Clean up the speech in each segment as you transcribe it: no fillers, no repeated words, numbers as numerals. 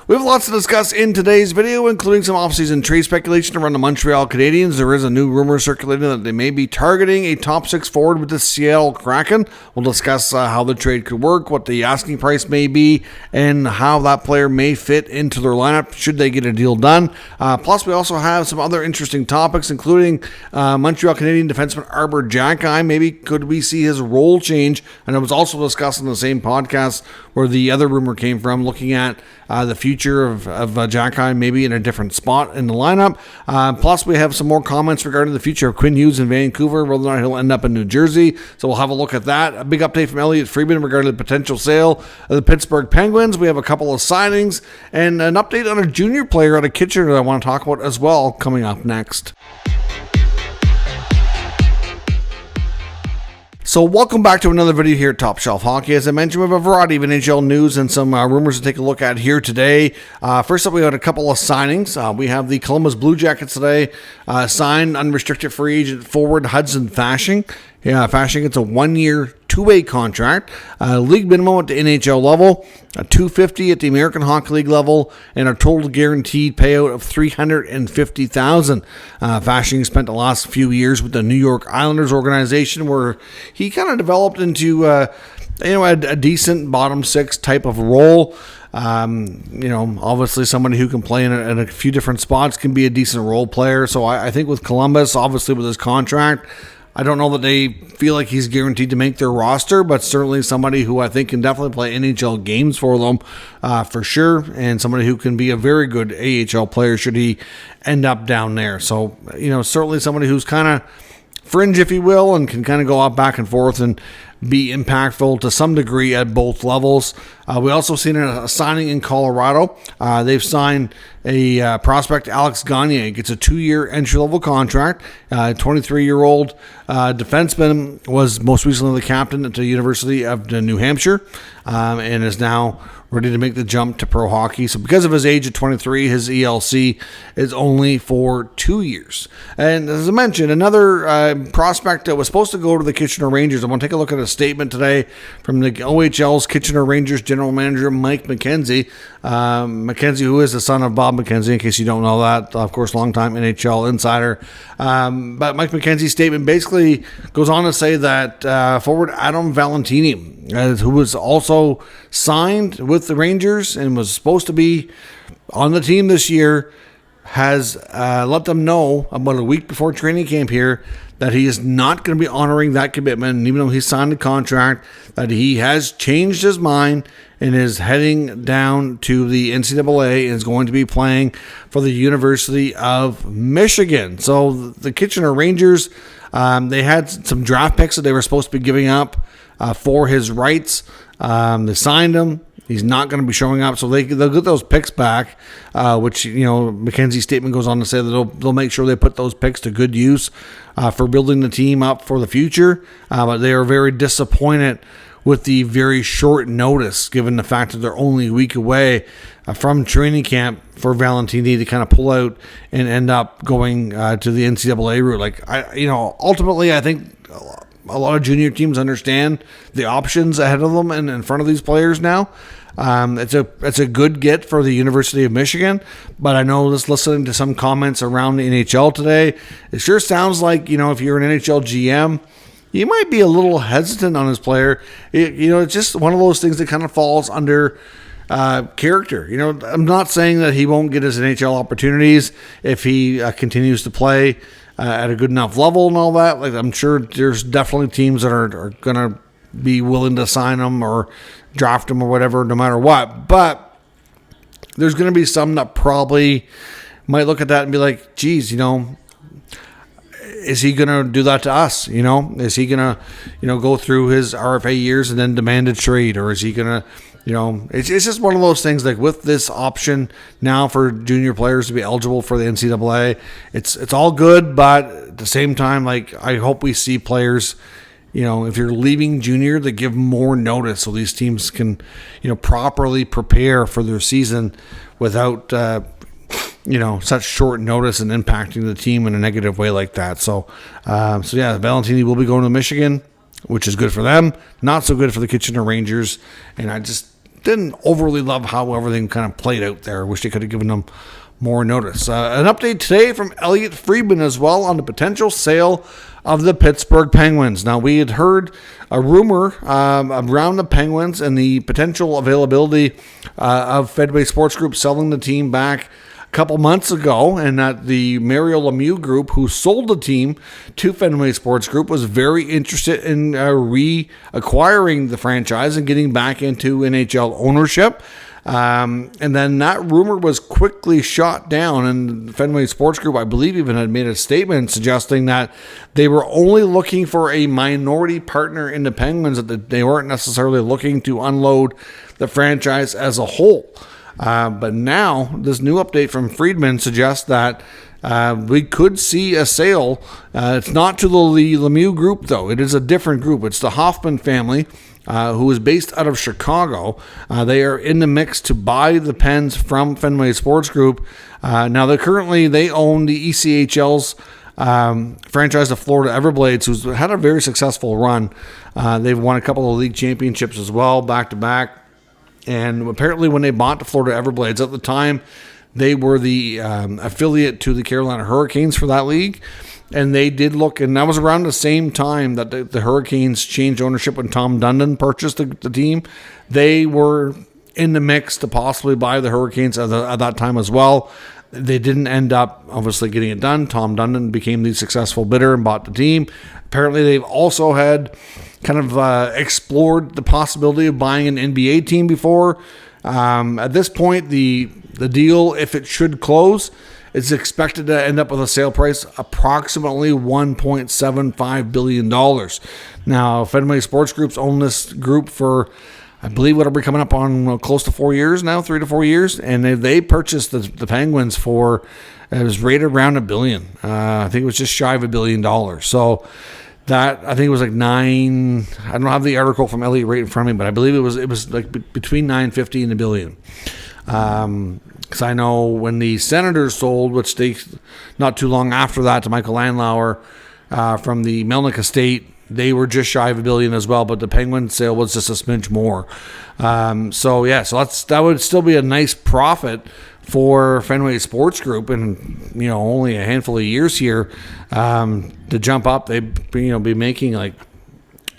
We have lots to discuss in today's video, including some offseason trade speculation around the Montreal Canadiens. There is a new rumor circulating that they may be targeting a top 6 forward with the Seattle Kraken. We'll discuss how the trade could work, what the asking price may be, and how that player may fit into their lineup should they get a deal done. Plus, we also have some other interesting topics, including Montreal Canadian defenseman Xhekaj. Maybe could we see his role change? And it was also discussed in the same podcast where the other rumor came from, looking at the future of Xhekaj maybe in a different spot in the lineup. Plus, we have some more comments regarding the future of Quinn Hughes in Vancouver, whether or not he'll end up in New Jersey. So we'll have a look at that. A big update from Elliotte Friedman regarding the potential sale of the Pittsburgh Penguins. We have a couple of signings and an update on a junior player out of Kitchener that I want to talk about as well coming up next. So welcome back to another video here at Top Shelf Hockey. As I mentioned, we have a variety of NHL news and some rumors to take a look at here today. First up, we had a couple of signings. We have the Columbus Blue Jackets today signed unrestricted free agent forward Hudson Fasching. Yeah, Fasching, it's a 1-year, 2-way contract. League minimum at the NHL level, a $250 at the American Hockey League level, and a total guaranteed payout of $350,000. Fasching spent the last few years with the New York Islanders organization, where he kind of developed into a decent bottom 6 type of role. Obviously somebody who can play in a few different spots, can be a decent role player. So I think with Columbus, obviously with his contract, I don't know that they feel like he's guaranteed to make their roster, but certainly somebody who I think can definitely play NHL games for them for sure, and somebody who can be a very good AHL player should he end up down there. So, certainly somebody who's kind of fringe, if you will, and can kind of go out back and forth and be impactful to some degree at both levels. We also seen a signing in Colorado. They've signed a prospect, Alex Gagne. Gets a 2-year entry-level contract. 23-year-old defenseman, was most recently the captain at the University of New Hampshire, and is now ready to make the jump to pro hockey. So because of his age at 23, his ELC is only for 2 years. And as I mentioned, another prospect that was supposed to go to the Kitchener Rangers. I want to take a look at a statement today from the OHL's Kitchener Rangers general manager, Mike McKenzie. McKenzie, who is the son of Bob McKenzie, in case you don't know that, of course, longtime NHL insider. But Mike McKenzie's statement basically goes on to say that forward Adam Valentini, who was also signed with the Rangers and was supposed to be on the team this year, has let them know about a week before training camp here that he is not going to be honoring that commitment. And even though he signed a contract, that he has changed his mind and is heading down to the NCAA and is going to be playing for the University of Michigan. So the Kitchener Rangers, they had some draft picks that they were supposed to be giving up for his rights. They signed him. He's not going to be showing up, so they'll get those picks back, which, McKenzie's statement goes on to say that they'll make sure they put those picks to good use for building the team up for the future. But they are very disappointed with the very short notice, given the fact that they're only a week away from training camp, for Valentini to kind of pull out and end up going to the NCAA route. Ultimately, I think a lot of junior teams understand the options ahead of them and in front of these players now. It's a good get for the University of Michigan, but I know just listening to some comments around the NHL today, it sure sounds like, if you're an NHL GM, you might be a little hesitant on his player. It's just one of those things that kind of falls under character. I'm not saying that he won't get his NHL opportunities if he continues to play at a good enough level and all that. I'm sure there's definitely teams that are going to be willing to sign him or draft him or whatever, no matter what. But there's going to be some that probably might look at that and be like, geez, is he going to do that to us? Is he going to, go through his RFA years and then demand a trade? Or is he going to, it's just one of those things, like with this option now for junior players to be eligible for the NCAA, it's all good, but at the same time, I hope we see players, if you're leaving junior, that give more notice so these teams can, properly prepare for their season without, such short notice and impacting the team in a negative way like that. So Valentini will be going to Michigan, which is good for them, not so good for the Kitchener Rangers. And I just didn't overly love how everything kind of played out there. Wish they could have given them more notice. An update today from Elliotte Friedman as well on the potential sale of the Pittsburgh Penguins. Now, we had heard a rumor around the Penguins and the potential availability of Fenway Sports Group selling the team back a couple months ago, and that the Muriel Group, who sold the team to Fenway Sports Group, was very interested in reacquiring the franchise and getting back into NHL ownership. And then that rumor was quickly shot down, and Fenway Sports Group, I believe, even had made a statement suggesting that they were only looking for a minority partner in the Penguins, that they weren't necessarily looking to unload the franchise as a whole. But now, this new update from Friedman suggests that we could see a sale. It's not to the Lemieux Group, though. It is a different group. It's the Hoffman family, who is based out of Chicago. They are in the mix to buy the Pens from Fenway Sports Group. Now, they own the ECHL's franchise of Florida Everblades, who's had a very successful run. They've won a couple of league championships as well, back-to-back. And apparently when they bought the Florida Everblades, at the time, they were the affiliate to the Carolina Hurricanes for that league. And they did look, and that was around the same time that the Hurricanes changed ownership when Tom Dundon purchased the team. They were in the mix to possibly buy the Hurricanes at that time as well. They didn't end up, obviously, getting it done. Tom Dundon became the successful bidder and bought the team. Apparently, they've also had kind of explored the possibility of buying an NBA team before. At this point, the deal, if it should close, is expected to end up with a sale price approximately $1.75 billion. Now, Fenway Sports Group's owned this group for, I believe, whatever, coming up on close to 4 years now, 3 to 4 years, and they purchased the Penguins for, it was rated around $1 billion. I think it was just shy of $1 billion. So that, I think it was like nine. I don't have the article from Elliotte right in front of me, but I believe it was like between $950 and $1 billion. Because I know when the Senators sold, which they not too long after that, to Michael Landauer from the Melnick estate, they were just shy of $1 billion as well, but the Penguin sale was just a smidge more. So that would still be a nice profit for Fenway Sports Group, and only a handful of years here to jump up. They'd be making like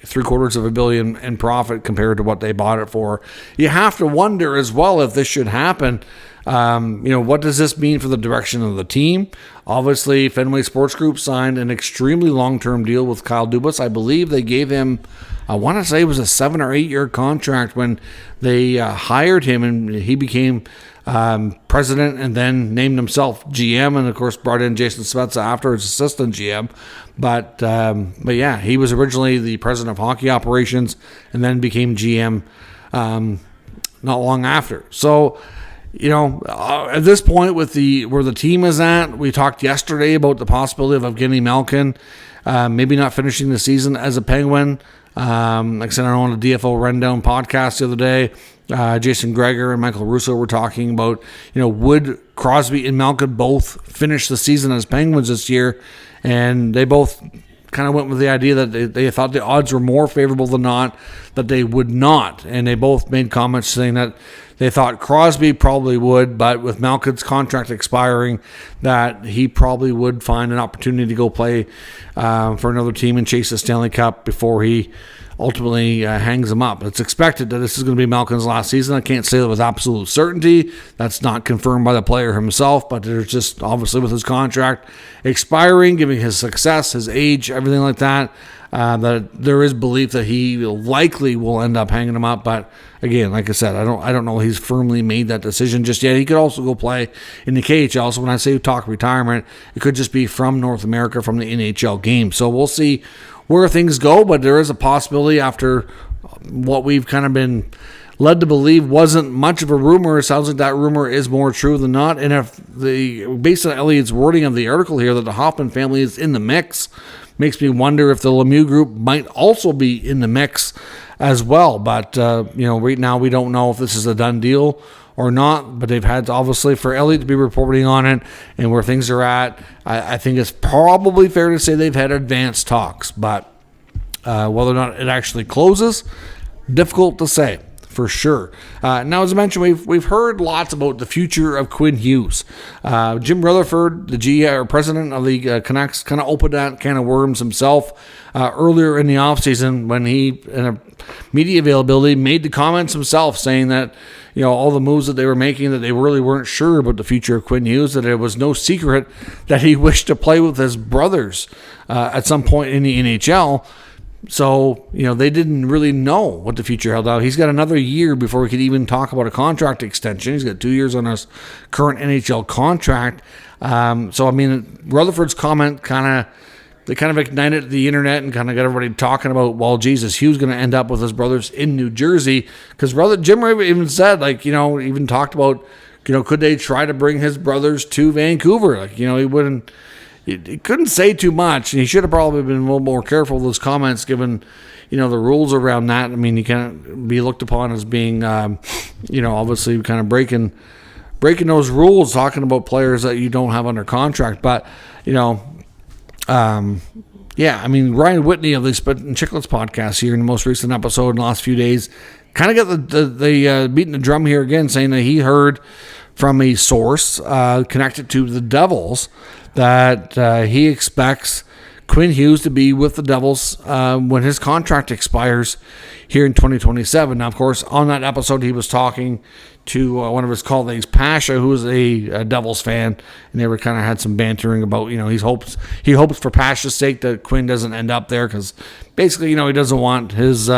$750 million in profit compared to what they bought it for. You have to wonder as well, if this should happen, what does this mean for the direction of the team? Obviously, Fenway Sports Group signed an extremely long-term deal with Kyle Dubas. I believe they gave him, I want to say it was a 7 or 8 year contract when they hired him, and he became president and then named himself GM, and of course brought in Jason Spezza after as assistant GM. But yeah, he was originally the president of hockey operations and then became GM not long after. So, at this point, with where the team is at, we talked yesterday about the possibility of Evgeny Malkin maybe not finishing the season as a Penguin. Like I said, I know on the DFO Rundown podcast the other day, Jason Greger and Michael Russo were talking about, would Crosby and Malkin both finish the season as Penguins this year? And they both kind of went with the idea that they thought the odds were more favorable than not that they would not. And they both made comments saying that they thought Crosby probably would, but with Malkin's contract expiring, that he probably would find an opportunity to go play for another team and chase the Stanley Cup before he ultimately hangs him up. It's expected that this is going to be Malkin's last season. I can't say that with absolute certainty. That's not confirmed by the player himself, but there's just, obviously, with his contract expiring, given his success, his age, everything like that, that there is belief that he likely will end up hanging him up. But again, like I said, I don't know he's firmly made that decision just yet. He could also go play in the KHL. So when I say talk retirement, it could just be from North America, from the NHL game. So we'll see where things go, but there is a possibility, after what we've kind of been led to believe wasn't much of a rumor. It sounds like that rumor is more true than not. And if based on Elliott's wording of the article here, that the Hoffman family is in the mix, makes me wonder if the Lemieux Group might also be in the mix as well. But right now we don't know if this is a done deal or not, but they've had, obviously, for Elliotte to be reporting on it and where things are at. I think it's probably fair to say they've had advanced talks, but whether or not it actually closes, difficult to say. for sure. Now, as I mentioned, we've heard lots about the future of Quinn Hughes. Jim Rutherford, the GM or president of the Canucks, kind of opened that can of worms himself earlier in the offseason when he, in a media availability, made the comments himself saying that, all the moves that they were making, that they really weren't sure about the future of Quinn Hughes, that it was no secret that he wished to play with his brothers at some point in the NHL. So, they didn't really know what the future held out. He's got another year before we could even talk about a contract extension. He's got 2 years on his current NHL contract. Rutherford's comment kind of ignited the internet and kind of got everybody talking about, well, Jesus, Hughes going to end up with his brothers in New Jersey. Because Jim even said, even talked about, could they try to bring his brothers to Vancouver? He wouldn't. He couldn't say too much, and he should have probably been a little more careful with those comments, given, the rules around that. I mean, you can't be looked upon as being, obviously kind of breaking those rules, talking about players that you don't have under contract. But, Ryan Whitney of the Spit and Chicklets podcast here in the most recent episode in the last few days kind of got the beating the drum here again, saying that he heard from a source connected to the Devils that he expects Quinn Hughes to be with the Devils when his contract expires here in 2027. Now, of course, on that episode, he was talking to one of his colleagues, Pasha, who is a Devils fan, and they were kind of had some bantering about, he hopes for Pasha's sake that Quinn doesn't end up there, because basically, he doesn't want his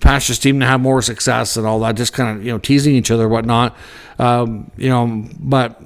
Pasha's team to have more success and all that, just kind of, teasing each other, whatnot, but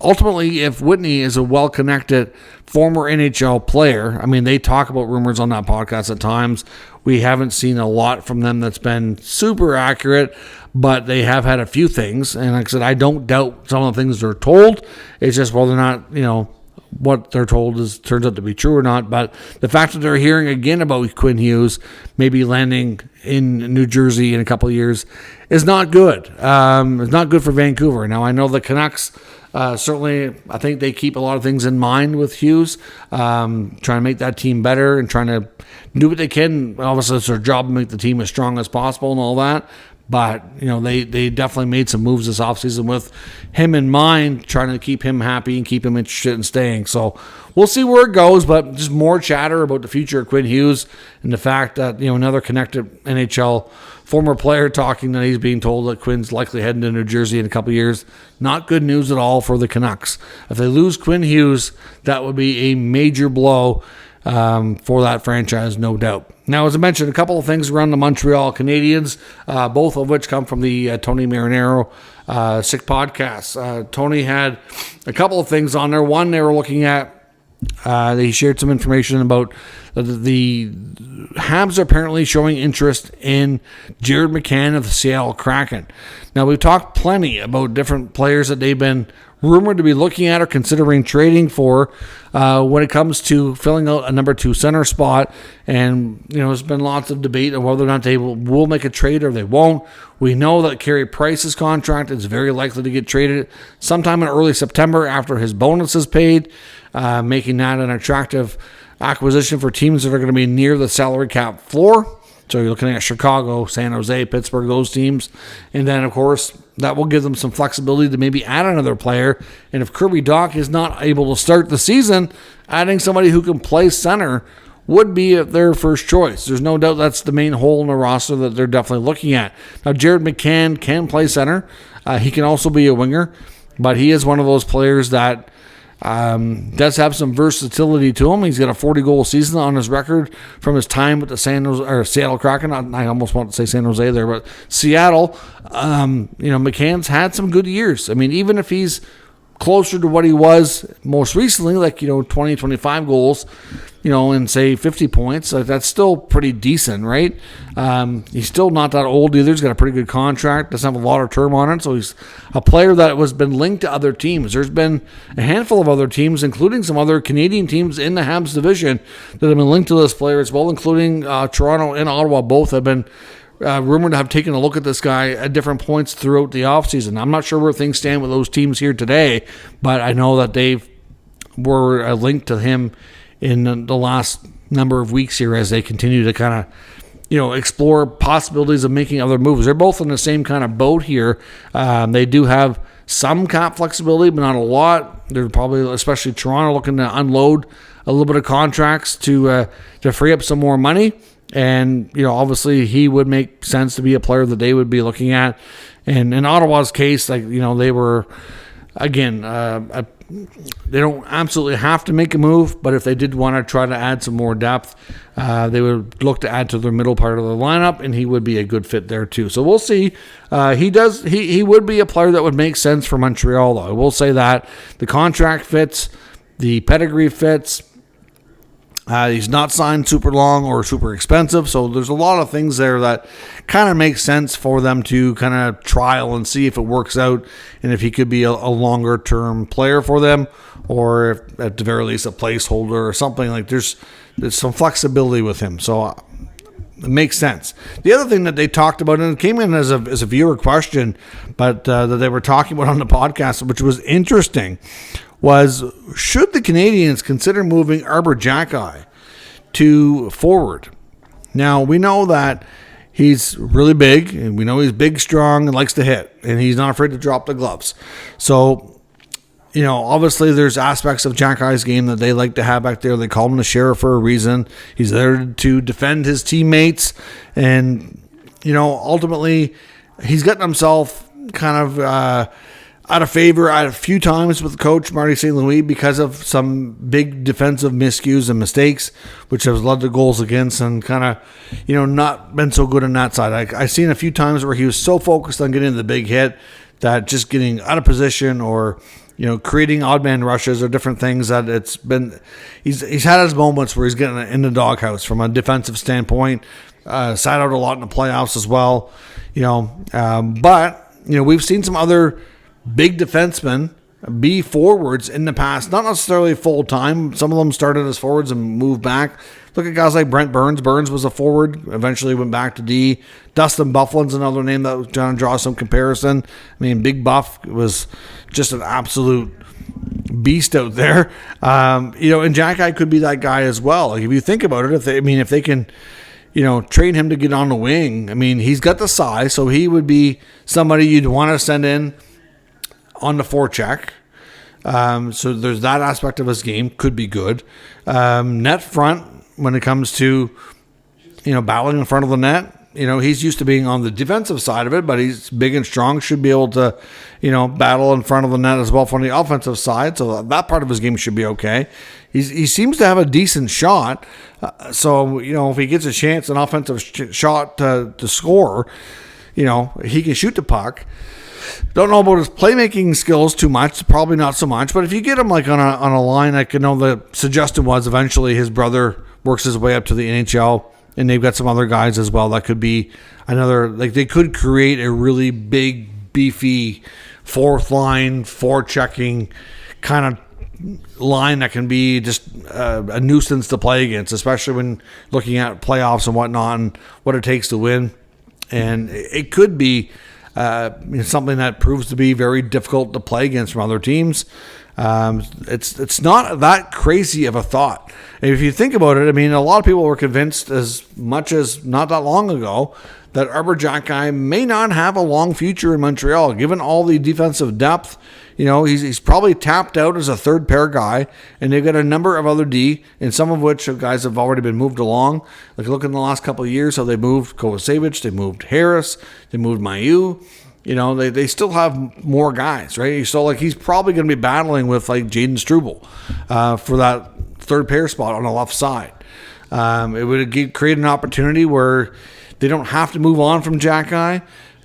ultimately, if Whitney is a well-connected former NHL player, I mean, they talk about rumors on that podcast at times. We haven't seen a lot from them that's been super accurate, but they have had a few things. And like I said, I don't doubt some of the things they're told. It's just whether or not, what they're told turns out to be true or not. But the fact that they're hearing again about Quinn Hughes maybe landing in New Jersey in a couple of years is not good. It's not good for Vancouver. Now, I know the Canucks, certainly, I think they keep a lot of things in mind with Hughes, trying to make that team better and trying to do what they can. Obviously, it's their job to make the team as strong as possible and all that. But, they definitely made some moves this offseason with him in mind, trying to keep him happy and keep him interested in staying. So we'll see where it goes, but just more chatter about the future of Quinn Hughes and the fact that, another connected NHL former player talking that he's being told that Quinn's likely heading to New Jersey in a couple of years. Not good news at all for the Canucks. If they lose Quinn Hughes, that would be a major blow for that franchise, no doubt. Now, as I mentioned, a couple of things around the Montreal Canadiens, both of which come from the Tony Marinaro Sick podcast. Tony had a couple of things on there. One, they were looking at, they shared some information about the Habs are apparently showing interest in Jared McCann of the Seattle Kraken. Now, we've talked plenty about different players that they've been rumored to be looking at or considering trading for when it comes to filling out a number 2 center spot. And, there's been lots of debate on whether or not they will make a trade or they won't. We know that Carey Price's contract is very likely to get traded sometime in early September after his bonus is paid, making that an attractive acquisition for teams that are going to be near the salary cap floor. So you're looking at Chicago, San Jose, Pittsburgh, those teams. And then, of course, that will give them some flexibility to maybe add another player. And if Kirby Dach is not able to start the season, adding somebody who can play center would be their first choice. There's no doubt that's the main hole in the roster that they're definitely looking at. Now, Jared McCann can play center. He can also be a winger. But he is one of those players that does have some versatility to him. He's got a 40-goal season on his record from his time with the Seattle Kraken. I almost want to say San Jose there, but Seattle. McCann's had some good years. I mean, even if he's closer to what he was most recently, 20, 25 goals, and say 50 points, that's still pretty decent, right? He's still not that old either. He's got a pretty good contract. Doesn't have a lot of term on it, so he's a player that has been linked to other teams. There's been a handful of other teams, including some other Canadian teams in the Habs division that have been linked to this player as well, including Toronto and Ottawa. Both have been rumored to have taken a look at this guy at different points throughout the offseason. I'm not sure where things stand with those teams here today, but I know that they were linked to him in the last number of weeks here as they continue to kind of explore possibilities of making other moves. They're both in the same kind of boat here. They do have some cap flexibility, but not a lot. They're probably, especially Toronto, looking to unload a little bit of contracts to free up some more money. And, obviously he would make sense to be a player that they would be looking at. And in Ottawa's case, they were, again, they don't absolutely have to make a move, but if they did want to try to add some more depth, they would look to add to their middle part of the lineup, and he would be a good fit there too. So we'll see. He would be a player that would make sense for Montreal, though. I will say that the contract fits, the pedigree fits. He's not signed super long or super expensive, so there's a lot of things there that kind of make sense for them to kind of trial and see if it works out and if he could be a longer-term player for them, or if, at the very least, a placeholder or something. There's some flexibility with him, so it makes sense. The other thing that they talked about, and it came in as a viewer question, but that they were talking about on the podcast, which was interesting, was should the Canadiens consider moving Xhekaj to forward? Now, we know that he's really big, and we know he's big, strong, and likes to hit, and he's not afraid to drop the gloves. So, obviously there's aspects of Xhekaj's game that they like to have back there. They call him the sheriff for a reason. He's there to defend his teammates, and, ultimately he's gotten himself kind of out of favor a few times with coach Marty St. Louis because of some big defensive miscues and mistakes, which has led to goals against, and kind of, not been so good on that side. I've seen a few times where he was so focused on getting the big hit that just getting out of position or, creating odd man rushes or different things that it's been, he's had his moments where he's getting in the doghouse from a defensive standpoint, sat out a lot in the playoffs as well, but, we've seen some other big defensemen be forwards in the past, not necessarily full time. Some of them started as forwards and moved back. Look at guys like Brent Burns. Burns was a forward, eventually went back to D. Dustin Byfuglien's another name that was trying to draw some comparison. Big Buff was just an absolute beast out there. And Xhekaj could be that guy as well. If you think about it, if they can, train him to get on the wing. He's got the size, so he would be somebody you'd want to send in on the forecheck. So there's that aspect of his game, could be good. Net front, when it comes to, battling in front of the net, he's used to being on the defensive side of it, but he's big and strong, should be able to, battle in front of the net as well from the offensive side. So that part of his game should be okay. He seems to have a decent shot. So, if he gets a chance, an offensive shot to score, he can shoot the puck. Don't know about his playmaking skills too much, probably not so much, but if you get him on a line, the suggestion was eventually his brother works his way up to the NHL, and they've got some other guys as well that could be another, they could create a really big, beefy fourth line, forechecking kind of line that can be just a nuisance to play against, especially when looking at playoffs and whatnot and what it takes to win. And it could be something that proves to be very difficult to play against from other teams. It's not that crazy of a thought. And if you think about it, a lot of people were convinced as much as not that long ago that Xhekaj may not have a long future in Montreal, given all the defensive depth. He's probably tapped out as a third pair guy, and they've got a number of other D, and some of which guys have already been moved along. Look in the last couple of years how they moved Kovacevic, they moved Harris, they moved Mailloux. They still have more guys, right? So he's probably going to be battling with Jaden Struble for that third pair spot on the left side. It would create an opportunity where they don't have to move on from Xhekaj,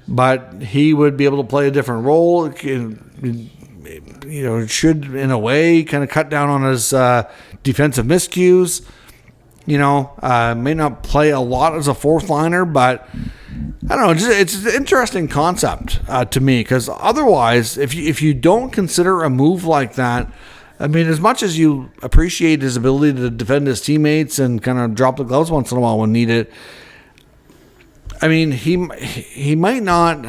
but he would be able to play a different role. Should in a way kind of cut down on his defensive miscues. May not play a lot as a fourth liner, but I don't know. It's an interesting concept to me, because otherwise, if you don't consider a move like that, as much as you appreciate his ability to defend his teammates and kind of drop the gloves once in a while when needed, he might not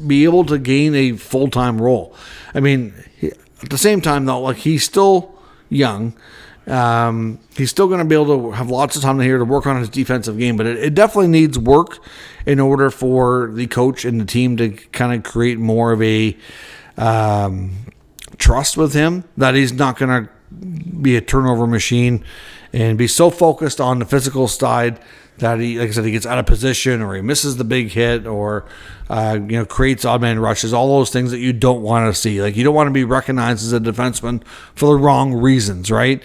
be able to gain a full-time role. At the same time, though, he's still young. He's still going to be able to have lots of time here to work on his defensive game, but it definitely needs work in order for the coach and the team to kind of create more of a trust with him, that he's not going to be a turnover machine and be so focused on the physical side that he, like I said, he gets out of position or he misses the big hit or creates odd man rushes, all those things that you don't want to see. Like, you don't want to be recognized as a defenseman for the wrong reasons, right?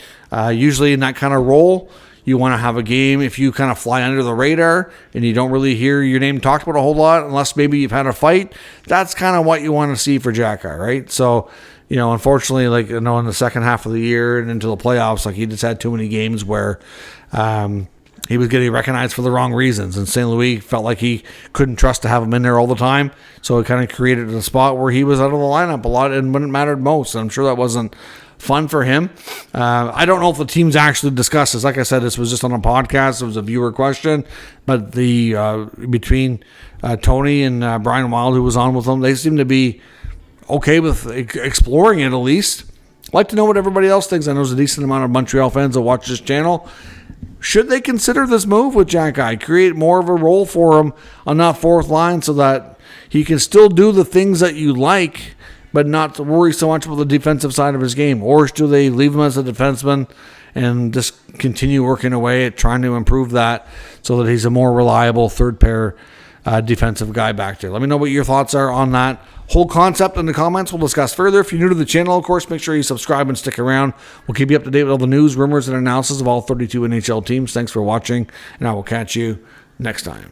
Usually in that kind of role, you want to have a game if you kind of fly under the radar and you don't really hear your name talked about a whole lot unless maybe you've had a fight. That's kind of what you want to see for Xhekaj, right? So, unfortunately, in the second half of the year and into the playoffs, he just had too many games where he was getting recognized for the wrong reasons, and St. Louis felt like he couldn't trust to have him in there all the time, so it kind of created a spot where he was out of the lineup a lot and when it mattered most, and I'm sure that wasn't fun for him. I don't know if the teams actually discussed this. Like I said, this was just on a podcast. It was a viewer question, but between Tony and Brian Wild, who was on with them, they seem to be okay with exploring it at least. I'd like to know what everybody else thinks. I know there's a decent amount of Montreal fans that watch this channel. Should they consider this move with Xhekaj? Create more of a role for him on that fourth line so that he can still do the things that you like, but not to worry so much about the defensive side of his game? Or do they leave him as a defenseman and just continue working away at trying to improve that so that he's a more reliable third pair defensive guy back there? Let me know what your thoughts are on that whole concept in the comments. We'll discuss further. If you're new to the channel, of course, make sure you subscribe and stick around. We'll keep you up to date with all the news, rumors, and analysis of all 32 NHL teams. Thanks for watching, and I will catch you next time.